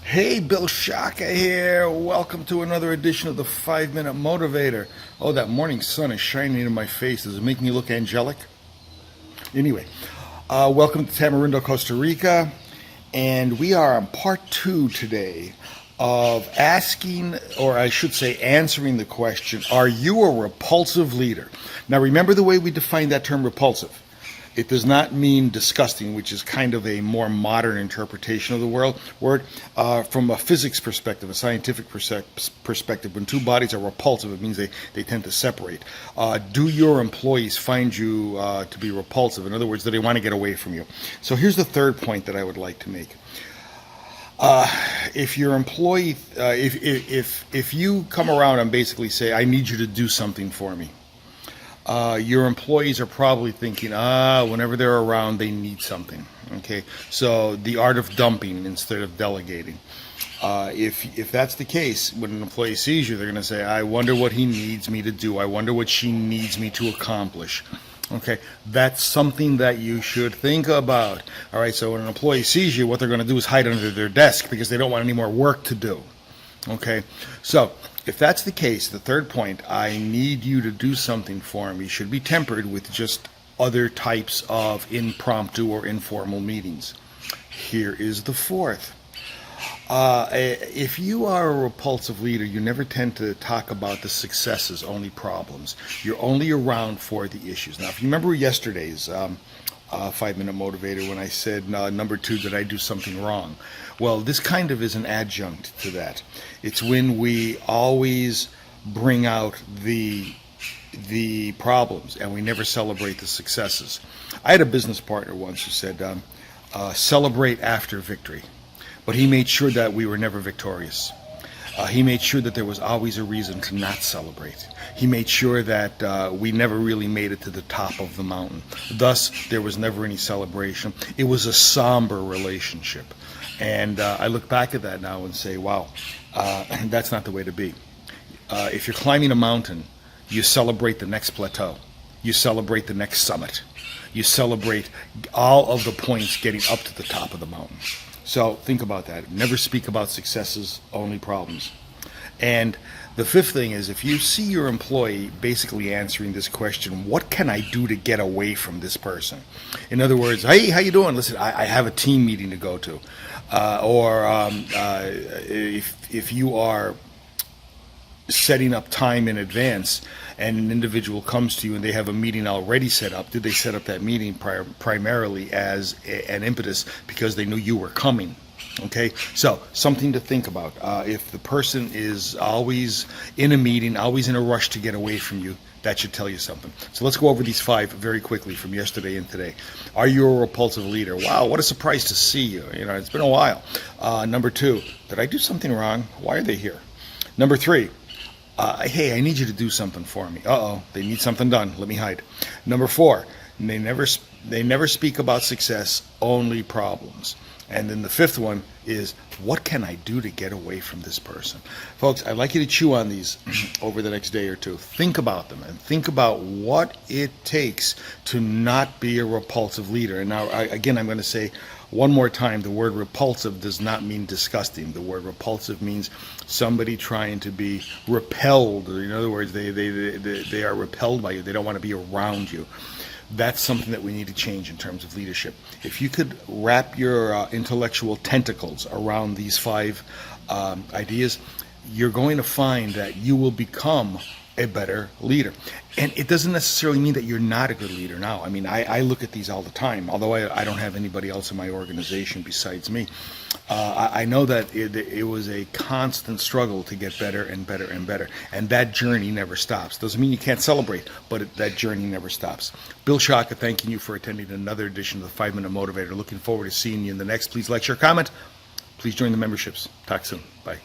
Hey, Bill Shaka here. Welcome to another edition of the 5 Minute Motivator. Oh, that morning sun is shining into my face. Does it make me look angelic? Anyway, welcome to Tamarindo, Costa Rica. And we are on part two today of asking, or I should say, answering the question, are you a repulsive leader? Now, remember the way we define that term repulsive. It does not mean disgusting, which is kind of a more modern interpretation of the word. From a physics perspective, a scientific perspective, when two bodies are repulsive, it means they tend to separate. Do your employees find you to be repulsive? In other words, do they want to get away from you? So here's the third point that I would like to make. If your employee, if you come around and basically say, I need you to do something for me, your employees are probably thinking, whenever they're around, they need something. Okay, so the art of dumping instead of delegating. If that's the case, when an employee sees you, they're going to say, I wonder what he needs me to do. I wonder what she needs me to accomplish. Okay, that's something that you should think about. All right, so when an employee sees you, what they're going to do is hide under their desk because they don't want any more work to do. Okay, so if that's the case, the third point, I need you to do something for me, should be tempered with just other types of impromptu or informal meetings. Here is the fourth. If you are a repulsive leader, you never tend to talk about the successes, only problems. You're only around for the issues. Now, if you remember yesterday's 5 Minute Motivator when I said, number two, did I do something wrong? Well, this kind of is an adjunct to that. It's when we always bring out the problems and we never celebrate the successes. I had a business partner once who said, celebrate after victory. But he made sure that we were never victorious. He made sure that there was always a reason to not celebrate. He made sure that we never really made it to the top of the mountain. Thus, there was never any celebration. It was a somber relationship. And I look back at that now and say, wow, that's not the way to be. If you're climbing a mountain, you celebrate the next plateau. You celebrate the next summit. You celebrate all of the points getting up to the top of the mountain. So think about that. Never speak about successes, only problems. And the fifth thing is, if you see your employee basically answering this question, what can I do to get away from this person? In other words, hey, how you doing? Listen, I have a team meeting to go to. If you are setting up time in advance and an individual comes to you and they have a meeting already set up, did they set up that meeting primarily as an impetus because they knew you were coming? Okay, so something to think about. If the person is always in a meeting, always in a rush to get away from you, that should tell you something. So let's go over these five very quickly from yesterday and today. Are you a repulsive leader? Wow, what a surprise to see you. You know, it's been a while. Number two, did I do something wrong? Why are they here? Number three, hey, I need you to do something for me. They need something done. Let me hide. Number four, they never speak about success, only problems. And then the fifth one is, what can I do to get away from this person? Folks, I'd like you to chew on these over the next day or two. Think about them and think about what it takes to not be a repulsive leader. And now, again, I'm going to say one more time, the word repulsive does not mean disgusting. The word repulsive means somebody trying to be repelled. In other words, they are repelled by you. They don't want to be around you. That's something that we need to change in terms of leadership. If you could wrap your intellectual tentacles around these five ideas, you're going to find that you will become a better leader. And it doesn't necessarily mean that you're not a good leader now. I mean, I look at these all the time. Although I don't have anybody else in my organization besides me, I know that it was a constant struggle to get better and better and better. And that journey never stops. Doesn't mean you can't celebrate, but that journey never stops. Bill Shaka, thanking you for attending another edition of the 5 Minute Motivator. Looking forward to seeing you in the next. Please like, share, comment. Please join the memberships. Talk soon. Bye.